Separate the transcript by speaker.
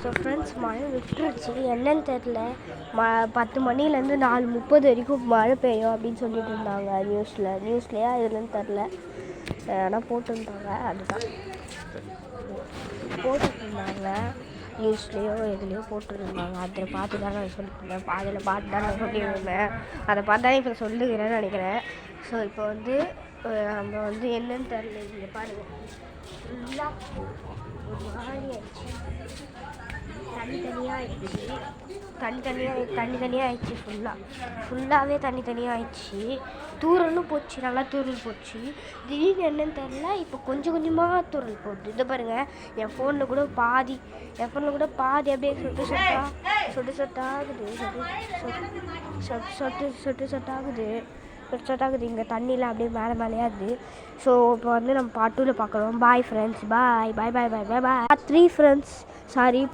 Speaker 1: So friends மழை விட்டுருச்சு, என்னன்னு தெரில. 10 மணிலேருந்து 4:30 வரைக்கும் மழை பெய்யும் அப்படின்னு சொல்லிட்டு இருந்தாங்க நியூஸ்லையா இதுலன்னு தெரில. ஆனால் போட்டுருந்தாங்க, அதுதான் போட்டுருந்தாங்க நியூஸ்லேயோ எதுலேயோ போட்டுருந்தாங்க. அதில் பார்த்து தான் நான் சொல்லியிருந்தேன், அதில் பார்த்து தான் நான் சொல்லியிருந்தேன். அதை பார்த்தா இப்போ சொல்லுகிறேன்னு நினைக்கிறேன். ஸோ இப்போ நம்ம என்னன்னு தெரில. இங்கே பாருங்கள், ஃபுல்லாக ஒரு மாதிரி ஆயிடுச்சு, தனித்தனியாக ஆயிடுச்சு. ஃபுல்லாகவே தனித்தனியாக ஆயிடுச்சு. தூரலும் போச்சு, நல்லா தூரல் போச்சு. திடீர்னு என்னன்னு தெரில, இப்போ கொஞ்சமாக தூரல் போகுது. இதை பாருங்கள், என் ஃபோனில் கூட பாதி அப்படியே சொட்டாகுது. இங்கே தண்ணியில் அப்படியே மேலேயாகுது. ஸோ இப்போ நம்ம பார்ட் 2ல் பார்க்குறோம். பாய் ஃப்ரெண்ட்ஸ், பாய் 3 ஃப்ரெண்ட்ஸ், சாரி.